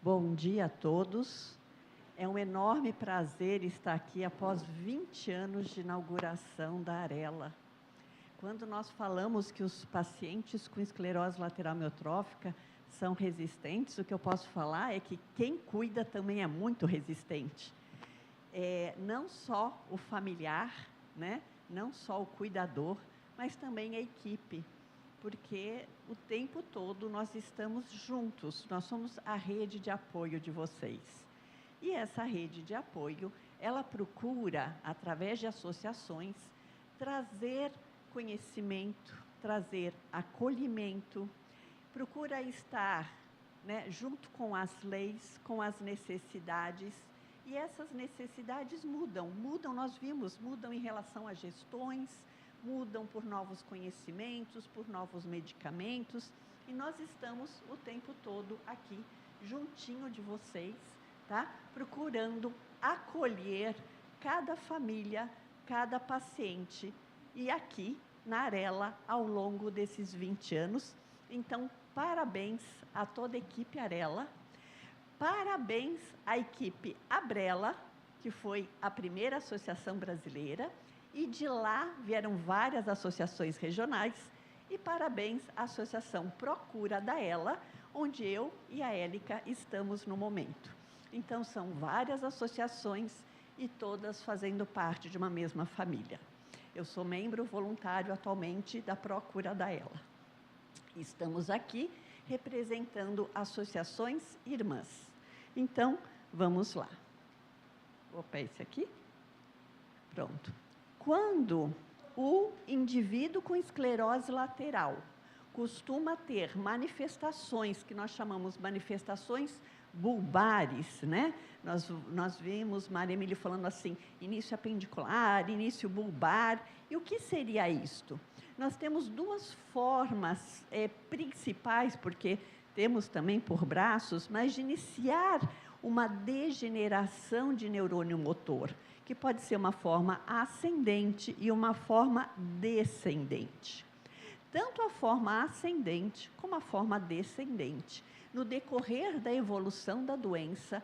Bom dia a todos. É um enorme prazer estar aqui após 20 anos de inauguração da Arela. Quando nós falamos que os pacientes com esclerose lateral amiotrófica são resistentes, o que eu posso falar é que quem cuida também é muito resistente. Não só o familiar, né? Não só o cuidador, mas também a equipe, porque o tempo todo nós estamos juntos, nós somos a rede de apoio de vocês. E essa rede de apoio, ela procura, através de associações, trazer conhecimento, trazer acolhimento, procura estar, né, junto com as leis, com as necessidades, e essas necessidades mudam, nós vimos, mudam em relação a gestões, mudam por novos conhecimentos, por novos medicamentos, e nós estamos o tempo todo aqui, juntinho de vocês, tá? Procurando acolher cada família, cada paciente, e aqui na Arela, ao longo desses 20 anos. Então, parabéns a toda a equipe Arela, parabéns à equipe Abrela, que foi a primeira associação brasileira, e de lá vieram várias associações regionais, e parabéns à Associação Procura da ELA, onde eu e a Élica estamos no momento. Então, são várias associações e todas fazendo parte de uma mesma família. Eu sou membro voluntário atualmente da Procura da ELA. Estamos aqui representando associações irmãs. Então, vamos lá. Vou pegar esse aqui. Pronto. Quando o indivíduo com esclerose lateral costuma ter manifestações, que nós chamamos manifestações bulbares, né? Nós vimos Maria Emília falando assim, início apendicular, início bulbar. E o que seria isto? Nós temos duas formas principais, porque temos também por braços, mas de iniciar uma degeneração de neurônio motor, que pode ser uma forma ascendente e uma forma descendente. Tanto a forma ascendente como a forma descendente, no decorrer da evolução da doença,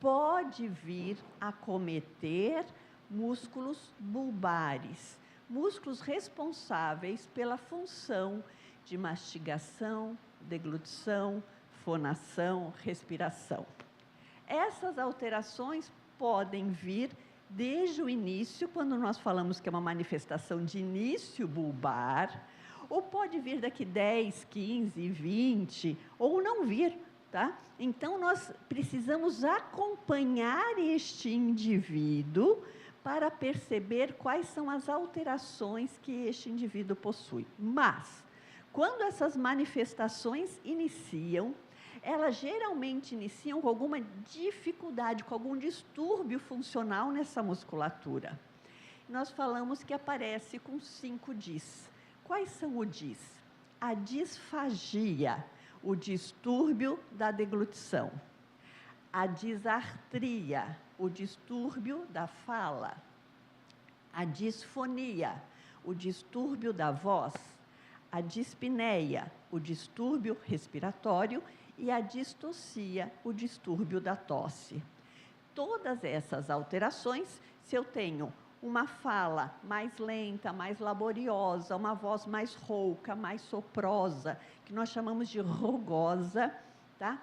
pode vir a acometer músculos bulbares, músculos responsáveis pela função de mastigação, deglutição, fonação, respiração. Essas alterações podem vir desde o início, quando nós falamos que é uma manifestação de início bulbar, ou pode vir daqui 10, 15, 20, ou não vir, tá? Então, nós precisamos acompanhar este indivíduo para perceber quais são as alterações que este indivíduo possui. Mas, quando essas manifestações iniciam, elas geralmente iniciam com alguma dificuldade, com algum distúrbio funcional nessa musculatura. Nós falamos que aparece com 5 DIS. Quais são os DIS? A disfagia, o distúrbio da deglutição. A disartria, o distúrbio da fala. A disfonia, o distúrbio da voz. A dispneia, o distúrbio respiratório. E a distocia, o distúrbio da tosse. Todas essas alterações, se eu tenho uma fala mais lenta, mais laboriosa, uma voz mais rouca, mais soprosa, que nós chamamos de rugosa, tá?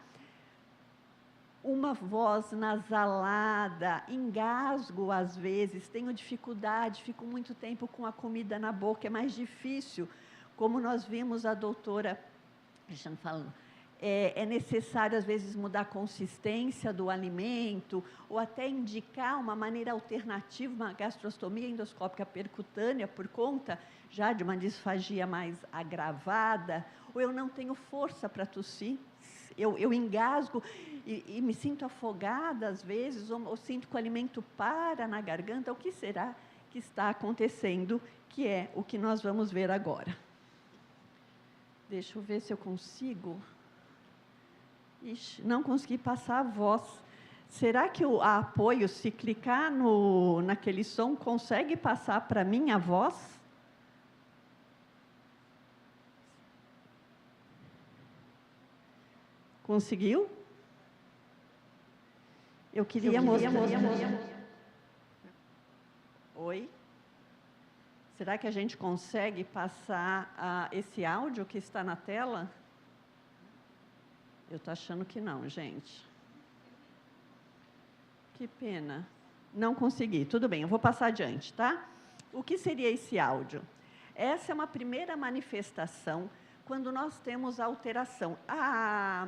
Uma voz nasalada, engasgo às vezes, tenho dificuldade, fico muito tempo com a comida na boca, é mais difícil, como nós vimos a doutora, falando, é necessário, às vezes, mudar a consistência do alimento, ou até indicar uma maneira alternativa, uma gastrostomia endoscópica percutânea, por conta já de uma disfagia mais agravada, ou eu não tenho força para tossir, eu engasgo e me sinto afogada, às vezes, ou sinto que o alimento para na garganta. O que será que está acontecendo, que é o que nós vamos ver agora. Deixa eu ver se eu consigo... Ixi, não consegui passar a voz. Será que o apoio, se clicar naquele som, consegue passar para mim a voz? Conseguiu? Eu queria mostrar... Oi? Será que a gente consegue passar esse áudio que está na tela? Eu estou achando que não, gente. Que pena. Não consegui. Tudo bem, eu vou passar adiante, tá? O que seria esse áudio? Essa é uma primeira manifestação quando nós temos alteração. A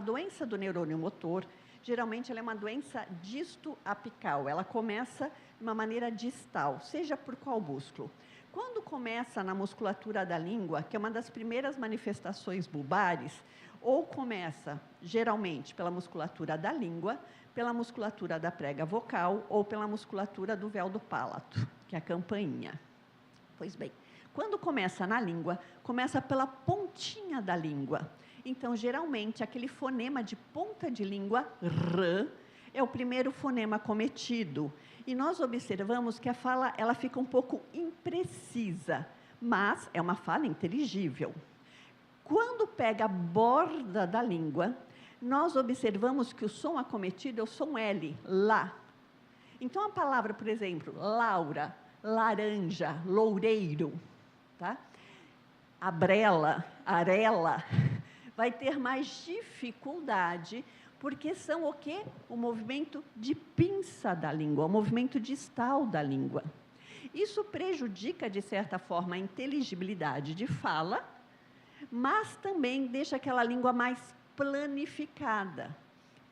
doença do neurônio motor, geralmente ela é uma doença distoapical. Ela começa de uma maneira distal, seja por qual músculo. Quando começa na musculatura da língua, que é uma das primeiras manifestações bulbares, ou começa, geralmente, pela musculatura da língua, pela musculatura da prega vocal, ou pela musculatura do véu do pálato, que é a campainha. Pois bem, quando começa na língua, começa pela pontinha da língua. Então, geralmente, aquele fonema de ponta de língua, R, é o primeiro fonema cometido. E nós observamos que a fala ela fica um pouco imprecisa, mas é uma fala inteligível. Quando pega a borda da língua, nós observamos que o som acometido é o som L, lá. Então, a palavra, por exemplo, Laura, laranja, loureiro, tá? Abrela, arela, vai ter mais dificuldade, porque são o quê? O movimento de pinça da língua, o movimento distal da língua. Isso prejudica, de certa forma, a inteligibilidade de fala, mas também deixa aquela língua mais planificada.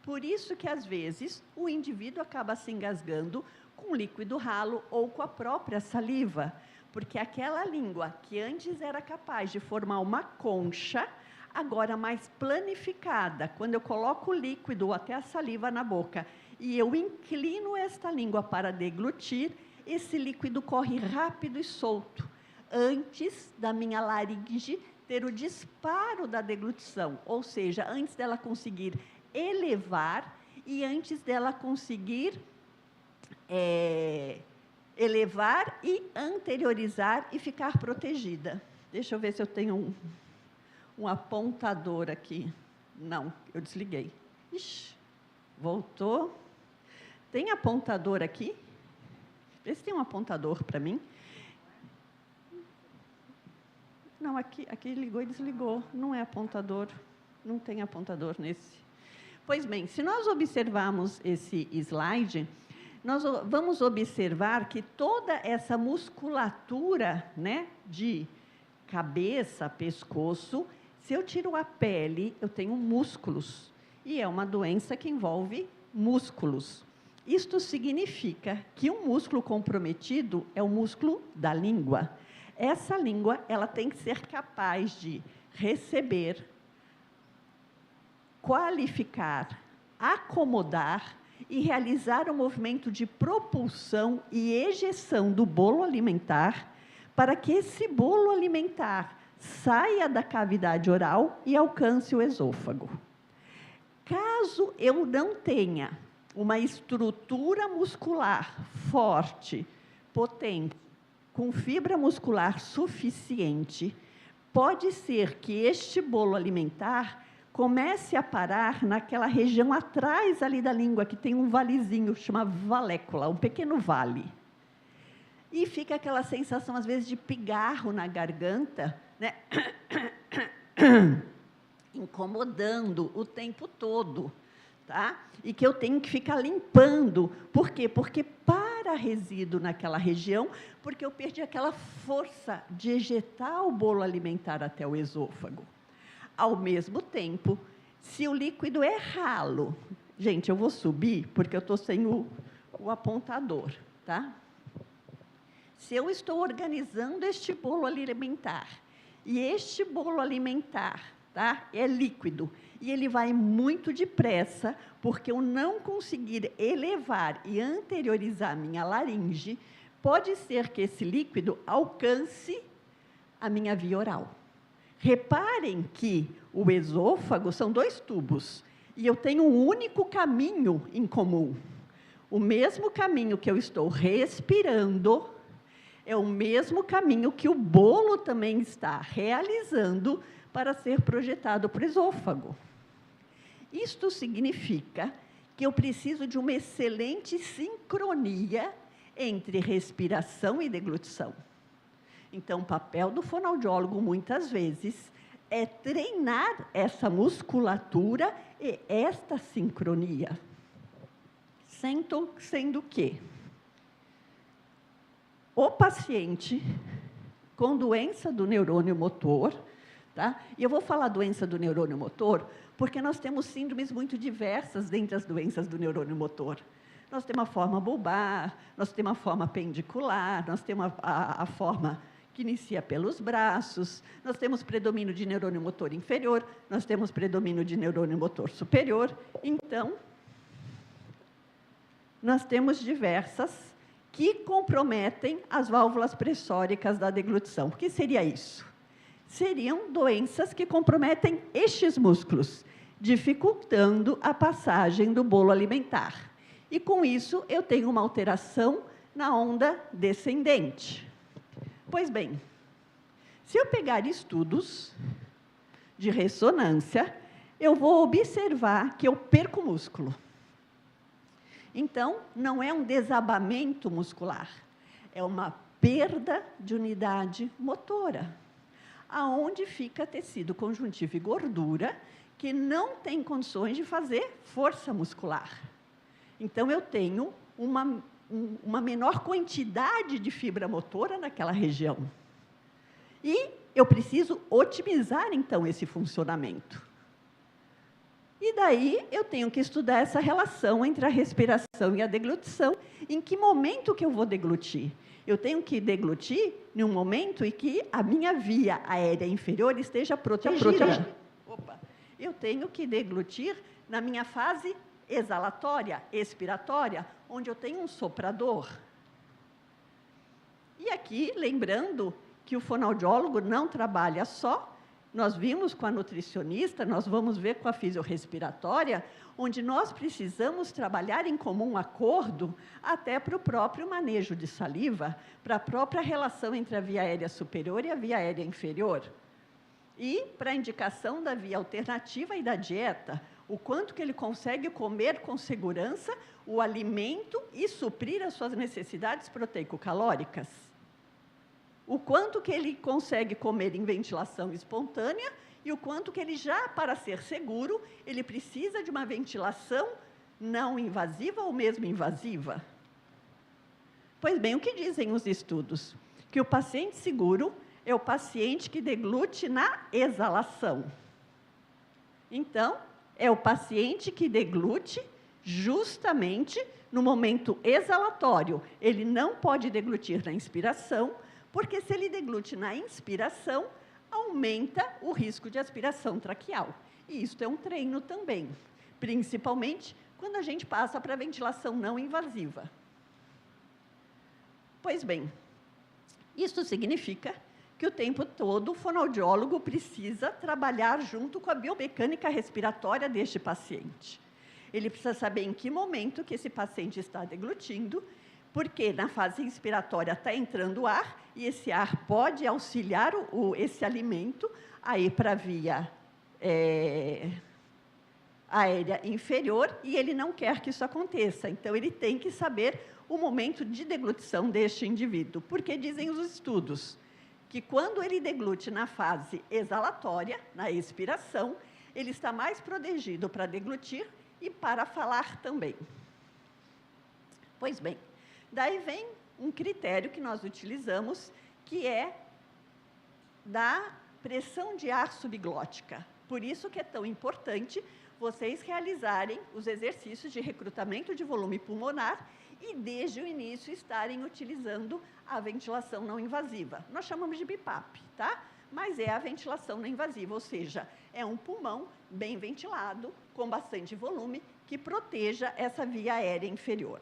Por isso que, às vezes, o indivíduo acaba se engasgando com líquido ralo ou com a própria saliva, porque aquela língua que antes era capaz de formar uma concha, agora mais planificada, quando eu coloco o líquido ou até a saliva na boca e eu inclino esta língua para deglutir, esse líquido corre rápido e solto, antes da minha laringe ter o disparo da deglutição, ou seja, antes dela conseguir elevar e antes dela conseguir elevar e anteriorizar e ficar protegida. Deixa eu ver se eu tenho um apontador aqui. Não, eu desliguei. Ixi, voltou. Tem apontador aqui? Vê se tem um apontador para mim. Não, aqui ligou e desligou. Não é apontador. Não tem apontador nesse. Pois bem, se nós observarmos esse slide, nós vamos observar que toda essa musculatura, né, de cabeça, pescoço, se eu tiro a pele, eu tenho músculos. E é uma doença que envolve músculos. Isto significa que um músculo comprometido é o músculo da língua. Essa língua, ela tem que ser capaz de receber, qualificar, acomodar e realizar o movimento de propulsão e ejeção do bolo alimentar, para que esse bolo alimentar saia da cavidade oral e alcance o esôfago. Caso eu não tenha uma estrutura muscular forte, potente, com fibra muscular suficiente, pode ser que este bolo alimentar comece a parar naquela região atrás ali da língua, que tem um valezinho, chama valécula, um pequeno vale. E fica aquela sensação, às vezes, de pigarro na garganta, né? Incomodando o tempo todo, tá? E que eu tenho que ficar limpando. Por quê? Porque para resíduo naquela região, porque eu perdi aquela força de ejetar o bolo alimentar até o esôfago. Ao mesmo tempo, se o líquido é ralo, gente, eu vou subir, porque eu estou sem o apontador, tá? Se eu estou organizando este bolo alimentar, e este bolo alimentar, tá, é líquido, e ele vai muito depressa, porque eu não conseguir elevar e anteriorizar minha laringe, pode ser que esse líquido alcance a minha via oral. Reparem que o esôfago são 2 tubos, e eu tenho um único caminho em comum. O mesmo caminho que eu estou respirando é o mesmo caminho que o bolo também está realizando para ser projetado para o esôfago. Isto significa que eu preciso de uma excelente sincronia entre respiração e deglutição. Então, o papel do fonoaudiólogo, muitas vezes, é treinar essa musculatura e esta sincronia. Sendo que o paciente com doença do neurônio motor, tá? E eu vou falar doença do neurônio motor, porque nós temos síndromes muito diversas dentre as doenças do neurônio motor. Nós temos a forma bulbar, nós temos a forma pendicular, nós temos a forma que inicia pelos braços, nós temos predomínio de neurônio motor inferior, nós temos predomínio de neurônio motor superior. Então, nós temos diversas que comprometem as válvulas pressóricas da deglutição. O que seria isso? Seriam doenças que comprometem estes músculos, dificultando a passagem do bolo alimentar. E, com isso, eu tenho uma alteração na onda descendente. Pois bem, se eu pegar estudos de ressonância, eu vou observar que eu perco músculo. Então, não é um desabamento muscular, é uma perda de unidade motora, aonde fica tecido conjuntivo e gordura, que não tem condições de fazer força muscular. Então, eu tenho uma menor quantidade de fibra motora naquela região. E eu preciso otimizar, então, esse funcionamento. E daí, eu tenho que estudar essa relação entre a respiração e a deglutição. Em que momento que eu vou deglutir? Eu tenho que deglutir em um momento em que a minha via aérea inferior esteja protegida. Opa. Eu tenho que deglutir na minha fase exalatória, expiratória, onde eu tenho um soprador. E aqui, lembrando que o fonoaudiólogo não trabalha só, nós vimos com a nutricionista, nós vamos ver com a fisiorrespiratória, onde nós precisamos trabalhar em comum acordo até para o próprio manejo de saliva, para a própria relação entre a via aérea superior e a via aérea inferior. E para a indicação da via alternativa e da dieta, o quanto que ele consegue comer com segurança o alimento e suprir as suas necessidades proteico-calóricas. O quanto que ele consegue comer em ventilação espontânea e o quanto que ele já, para ser seguro, ele precisa de uma ventilação não invasiva ou mesmo invasiva. Pois bem, o que dizem os estudos? Que o paciente seguro é o paciente que deglute na exalação. Então, é o paciente que deglute justamente no momento exalatório. Ele não pode deglutir na inspiração, porque se ele deglute na inspiração, aumenta o risco de aspiração traqueal. E isso é um treino também, principalmente quando a gente passa para a ventilação não invasiva. Pois bem, isso significa que o tempo todo o fonoaudiólogo precisa trabalhar junto com a biomecânica respiratória deste paciente. Ele precisa saber em que momento que esse paciente está deglutindo, porque na fase inspiratória está entrando ar, e esse ar pode auxiliar esse alimento a ir para a via aérea inferior, e ele não quer que isso aconteça. Então, ele tem que saber o momento de deglutição deste indivíduo, porque dizem os estudos que quando ele deglute na fase exalatória, na expiração, ele está mais protegido para deglutir e para falar também. Pois bem, daí vem um critério que nós utilizamos, que é da pressão de ar subglótica. Por isso que é tão importante vocês realizarem os exercícios de recrutamento de volume pulmonar e, desde o início, estarem utilizando a ventilação não invasiva. Nós chamamos de BIPAP, tá? Mas é a ventilação não invasiva, ou seja, é um pulmão bem ventilado, com bastante volume, que proteja essa via aérea inferior.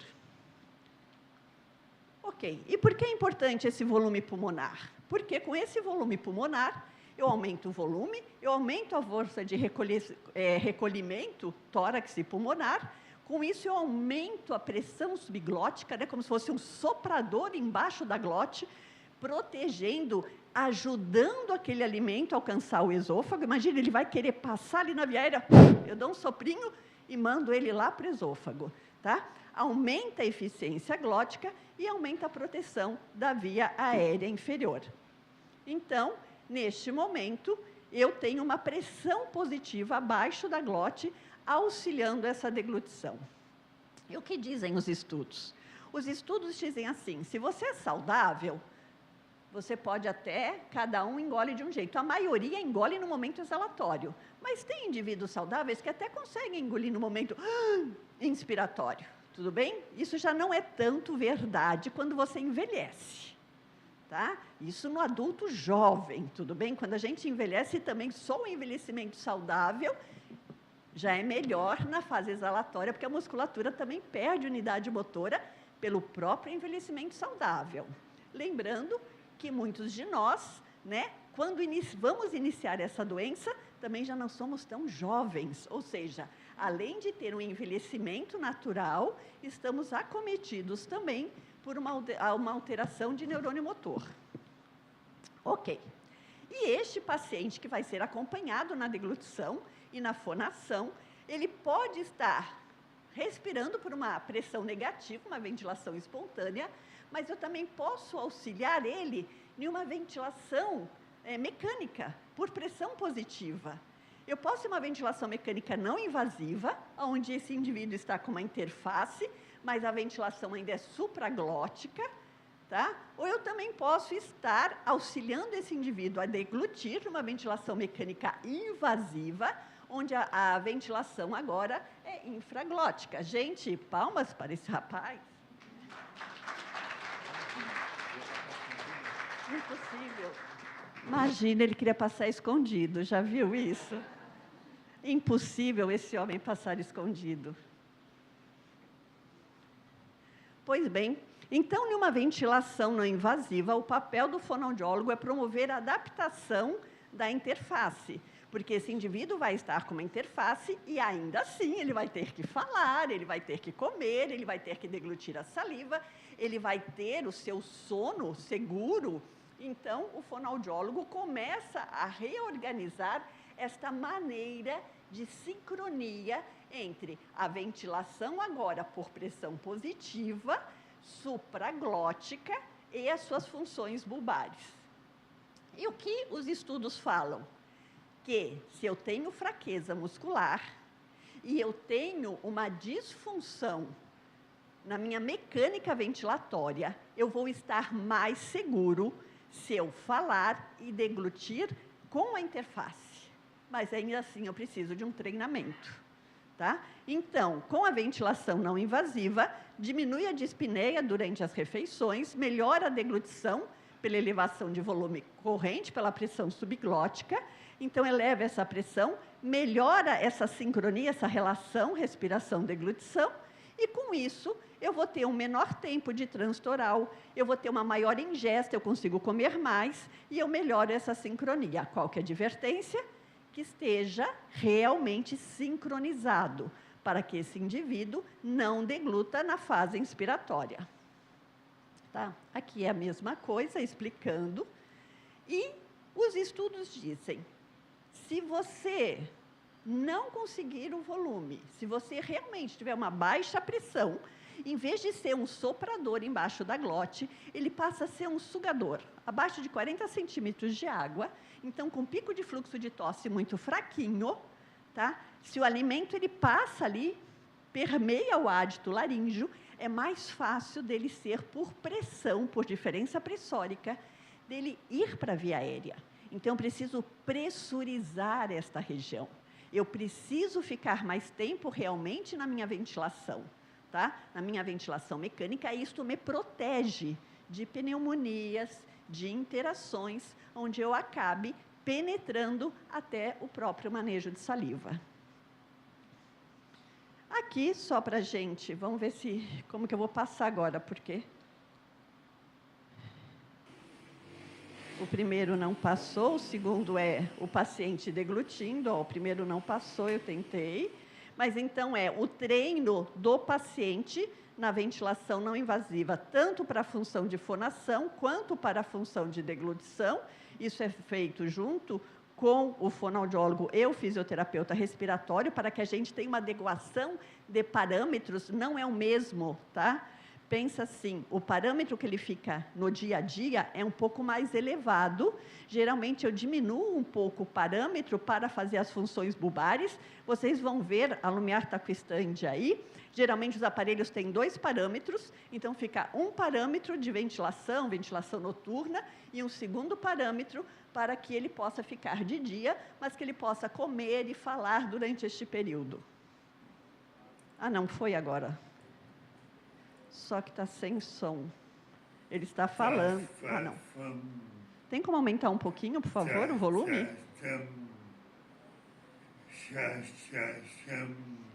Ok, e por que é importante esse volume pulmonar? Porque com esse volume pulmonar, eu aumento o volume, eu aumento a força de recolhimento tórax e pulmonar, com isso eu aumento a pressão subglótica, né, como se fosse um soprador embaixo da glote, protegendo ajudando aquele alimento a alcançar o esôfago. Imagina, ele vai querer passar ali na via aérea, eu dou um soprinho e mando ele lá para o esôfago, tá? Aumenta a eficiência glótica e aumenta a proteção da via aérea inferior. Então, neste momento, eu tenho uma pressão positiva abaixo da glote, auxiliando essa deglutição. E o que dizem os estudos? Os estudos dizem assim, se você é saudável, você pode até, cada um engole de um jeito. A maioria engole no momento exalatório, mas tem indivíduos saudáveis que até conseguem engolir no momento inspiratório, tudo bem? Isso já não é tanto verdade quando você envelhece, tá? Isso no adulto jovem, tudo bem? Quando a gente envelhece também, só o envelhecimento saudável já é melhor na fase exalatória, porque a musculatura também perde unidade motora pelo próprio envelhecimento saudável. Lembrando que muitos de nós, né, quando vamos iniciar essa doença, também já não somos tão jovens, ou seja, além de ter um envelhecimento natural, estamos acometidos também por uma alteração de neurônio motor. Ok. E este paciente que vai ser acompanhado na deglutição e na fonação, ele pode estar respirando por uma pressão negativa, uma ventilação espontânea, mas eu também posso auxiliar ele em uma ventilação mecânica, por pressão positiva. Eu posso ter uma ventilação mecânica não invasiva, onde esse indivíduo está com uma interface, mas a ventilação ainda é supraglótica, tá? Ou eu também posso estar auxiliando esse indivíduo a deglutir uma ventilação mecânica invasiva, onde a ventilação agora é infraglótica. Gente, palmas para esse rapaz. Impossível. Imagina, ele queria passar escondido, já viu isso? Impossível esse homem passar escondido. Pois bem, então, em uma ventilação não invasiva, o papel do fonoaudiólogo é promover a adaptação da interface, porque esse indivíduo vai estar com uma interface e ainda assim ele vai ter que falar, ele vai ter que comer, ele vai ter que deglutir a saliva, ele vai ter o seu sono seguro. Então, o fonoaudiólogo começa a reorganizar esta maneira de sincronia entre a ventilação agora por pressão positiva, supraglótica e as suas funções bulbares. E o que os estudos falam? Que se eu tenho fraqueza muscular e eu tenho uma disfunção na minha mecânica ventilatória, eu vou estar mais seguro se eu falar e deglutir com a interface. Mas ainda assim eu preciso de um treinamento, tá? Então, com a ventilação não invasiva, diminui a dispneia durante as refeições, melhora a deglutição pela elevação de volume corrente, pela pressão subglótica. Então, eleva essa pressão, melhora essa sincronia, essa relação respiração-deglutição, e com isso, eu vou ter um menor tempo de trânsito oral, eu vou ter uma maior ingesta, eu consigo comer mais, e eu melhoro essa sincronia. Qual que é a advertência? Que esteja realmente sincronizado, para que esse indivíduo não degluta na fase inspiratória. Tá? Aqui é a mesma coisa, explicando. E os estudos dizem, se você não conseguir o volume, se você realmente tiver uma baixa pressão, em vez de ser um soprador embaixo da glote, ele passa a ser um sugador, abaixo de 40 centímetros de água, então com pico de fluxo de tosse muito fraquinho, tá? Se o alimento ele passa ali, permeia o ádito laríngeo, é mais fácil dele ser por pressão, por diferença pressórica, dele ir para a via aérea. Então, eu preciso pressurizar esta região. Eu preciso ficar mais tempo realmente na minha ventilação, tá? Na minha ventilação mecânica, isto me protege de pneumonias, de interações, onde eu acabe penetrando até o próprio manejo de saliva. Aqui, só para a gente, vamos ver como que eu vou passar agora, porque o primeiro não passou, o segundo é o paciente deglutindo, ó, o primeiro não passou, eu tentei, mas então é o treino do paciente na ventilação não invasiva, tanto para a função de fonação, quanto para a função de deglutição. Isso é feito junto com o fonoaudiólogo e o fisioterapeuta respiratório, para que a gente tenha uma adequação de parâmetros, não é o mesmo, tá? Pensa assim, o parâmetro que ele fica no dia a dia é um pouco mais elevado. Geralmente, eu diminuo um pouco o parâmetro para fazer as funções bulbares. Vocês vão ver, a Lumiar está com o stand aí. Geralmente, os aparelhos têm 2 parâmetros. Então, fica um parâmetro de ventilação, ventilação noturna, e um segundo parâmetro para que ele possa ficar de dia, mas que ele possa comer e falar durante este período. Ah, não, foi agora. Só que está sem som. Ele está falando. Ah, não. Tem como aumentar um pouquinho, por favor, o volume?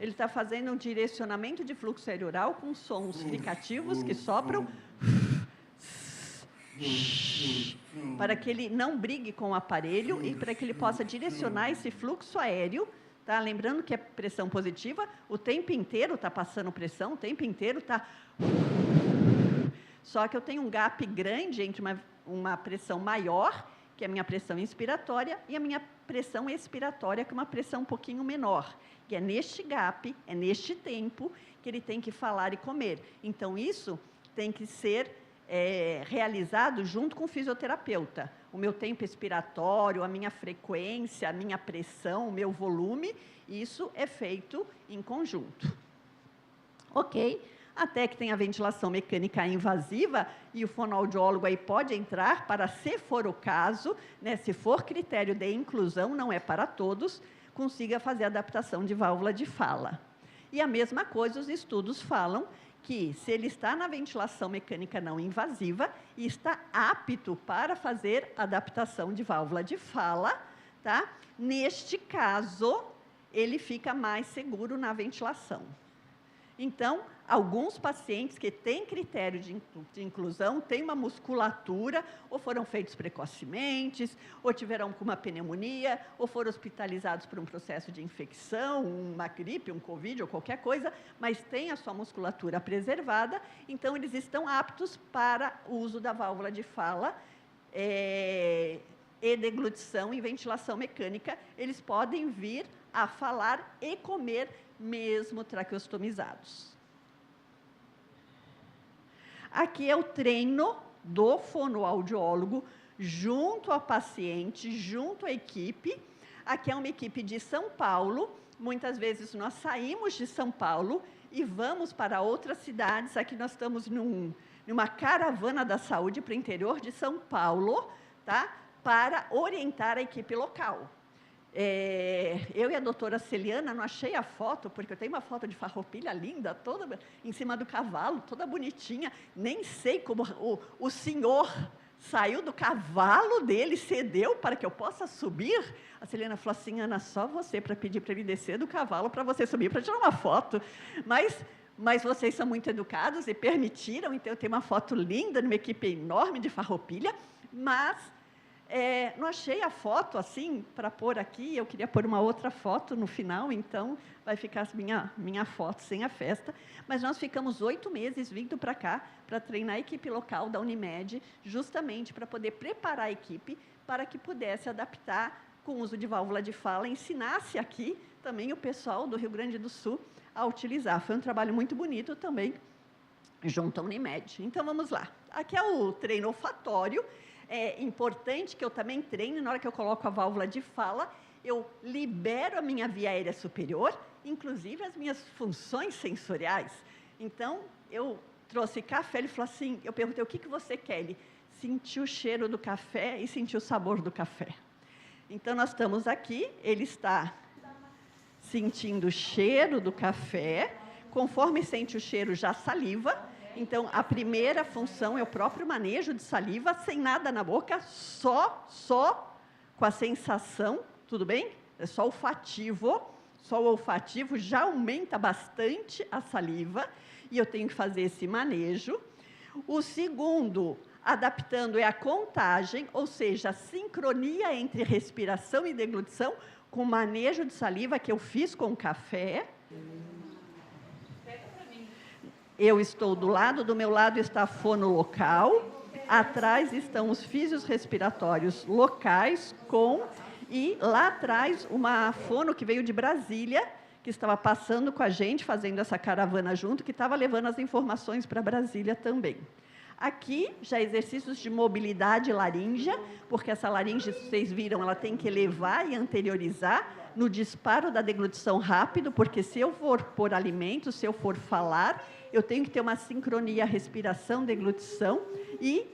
Ele está fazendo um direcionamento de fluxo aéreo oral com sons fricativos que sopram para que ele não brigue com o aparelho e para que ele possa direcionar esse fluxo aéreo. Tá? Lembrando que é pressão positiva, o tempo inteiro está passando pressão, o tempo inteiro está... Só que eu tenho um gap grande entre uma pressão maior, que é a minha pressão inspiratória, e a minha pressão expiratória, que é uma pressão um pouquinho menor. E é neste gap, é neste tempo, que ele tem que falar e comer. Então, isso tem que ser realizado junto com o fisioterapeuta. O meu tempo expiratório, a minha frequência, a minha pressão, o meu volume, isso é feito em conjunto. Ok? Até que tem a ventilação mecânica invasiva, e o fonoaudiólogo aí pode entrar para, se for o caso, né, se for critério de inclusão, não é para todos, consiga fazer a adaptação de válvula de fala. E a mesma coisa, os estudos falam que, se ele está na ventilação mecânica não invasiva e está apto para fazer adaptação de válvula de fala, tá? Neste caso, ele fica mais seguro na ventilação. Então, alguns pacientes que têm critério de inclusão, têm uma musculatura, ou foram feitos precocemente, ou tiveram uma pneumonia, ou foram hospitalizados por um processo de infecção, uma gripe, um Covid, ou qualquer coisa, mas têm a sua musculatura preservada, então eles estão aptos para o uso da válvula de fala e deglutição e ventilação mecânica. Eles podem vir a falar e comer mesmo traqueostomizados. Aqui é o treino do fonoaudiólogo junto ao paciente, junto à equipe. Aqui é uma equipe de São Paulo. Muitas vezes nós saímos de São Paulo e vamos para outras cidades. Aqui nós estamos numa caravana da saúde para o interior de São Paulo, tá? Para orientar a equipe local. Eu e a doutora Celiana, não achei a foto, porque eu tenho uma foto de farroupilha linda, toda em cima do cavalo, toda bonitinha. Nem sei como o senhor saiu do cavalo dele, cedeu para que eu possa subir. A Celiana falou assim: Ana, só você para pedir para ele descer do cavalo, para você subir, para tirar uma foto. Mas vocês são muito educados e permitiram, então eu tenho uma foto linda, numa equipe enorme de farroupilha, mas... não achei a foto assim para pôr aqui. Eu queria pôr uma outra foto no final, então vai ficar minha foto sem a festa. Mas nós ficamos 8 meses vindo para cá para treinar a equipe local da Unimed, justamente para poder preparar a equipe para que pudesse adaptar com o uso de válvula de fala, ensinasse aqui também o pessoal do Rio Grande do Sul a utilizar. Foi um trabalho muito bonito também junto à Unimed. Então vamos lá. Aqui é o treino olfatório. É importante que eu também treine, na hora que eu coloco a válvula de fala, eu libero a minha via aérea superior, inclusive as minhas funções sensoriais. Então, eu trouxe café, ele falou assim, eu perguntei, o que você quer? Ele sentiu o cheiro do café e sentiu o sabor do café. Então, nós estamos aqui, ele está sentindo o cheiro do café, conforme sente o cheiro, já saliva. Então, a primeira função é o próprio manejo de saliva, sem nada na boca, só com a sensação, tudo bem? É só olfativo já aumenta bastante a saliva, e eu tenho que fazer esse manejo. O segundo, adaptando, é a contagem, ou seja, a sincronia entre respiração e deglutição, com o manejo de saliva que eu fiz com o café. Eu estou do meu lado está a fono local, atrás estão os físios respiratórios locais e lá atrás uma fono que veio de Brasília, que estava passando com a gente, fazendo essa caravana junto, que estava levando as informações para Brasília também. Aqui, já exercícios de mobilidade laríngea, porque essa laringe, vocês viram, ela tem que elevar e anteriorizar no disparo da deglutição rápido, porque se eu for pôr alimento, se eu for falar, eu tenho que ter uma sincronia respiração-deglutição e,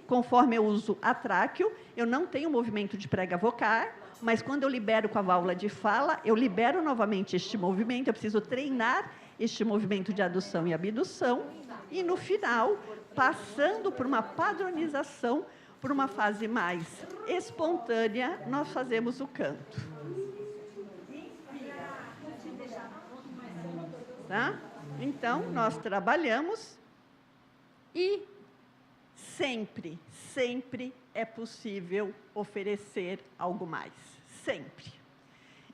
conforme eu uso atráqueo, eu não tenho movimento de prega vocal, mas quando eu libero com a válvula de fala, eu libero novamente este movimento, eu preciso treinar este movimento de adução e abdução, e no final, passando por uma padronização, por uma fase mais espontânea, nós fazemos o canto. Tá? Então, nós trabalhamos e sempre, sempre é possível oferecer algo mais. Sempre.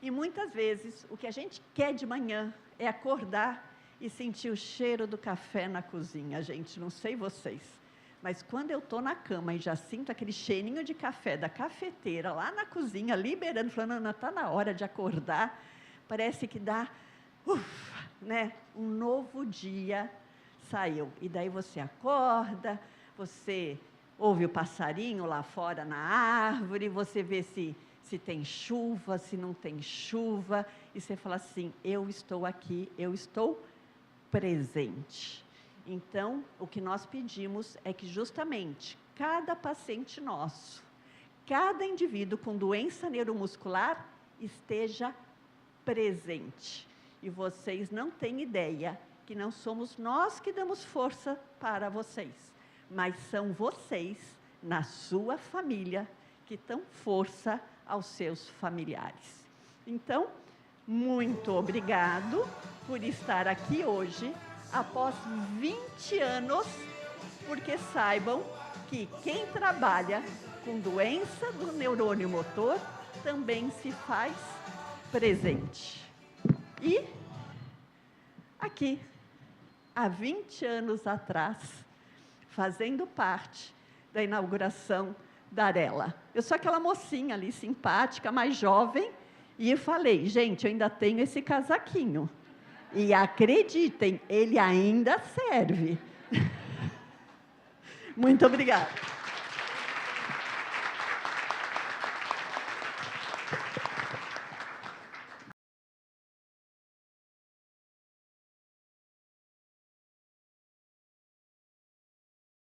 E muitas vezes, o que a gente quer de manhã é acordar e sentir o cheiro do café na cozinha. Gente, não sei vocês, mas quando eu estou na cama e já sinto aquele cheirinho de café da cafeteira lá na cozinha, liberando, falando, Ana, está na hora de acordar, parece que dá, né? Um novo dia saiu. E daí você acorda, você ouve o passarinho lá fora na árvore, você vê se tem chuva, se não tem chuva, e você fala assim, eu estou aqui, eu estou presente. Então, o que nós pedimos é que justamente cada paciente nosso, cada indivíduo com doença neuromuscular esteja presente. E vocês não têm ideia que não somos nós que damos força para vocês, mas são vocês, na sua família, que dão força aos seus familiares. Então, muito obrigado por estar aqui hoje, após 20 anos, porque saibam que quem trabalha com doença do neurônio motor também se faz presente. E aqui, há 20 anos atrás, fazendo parte da inauguração da Arela. Eu sou aquela mocinha ali, simpática, mais jovem, e eu falei, gente, eu ainda tenho esse casaquinho. E acreditem, ele ainda serve. Muito obrigada.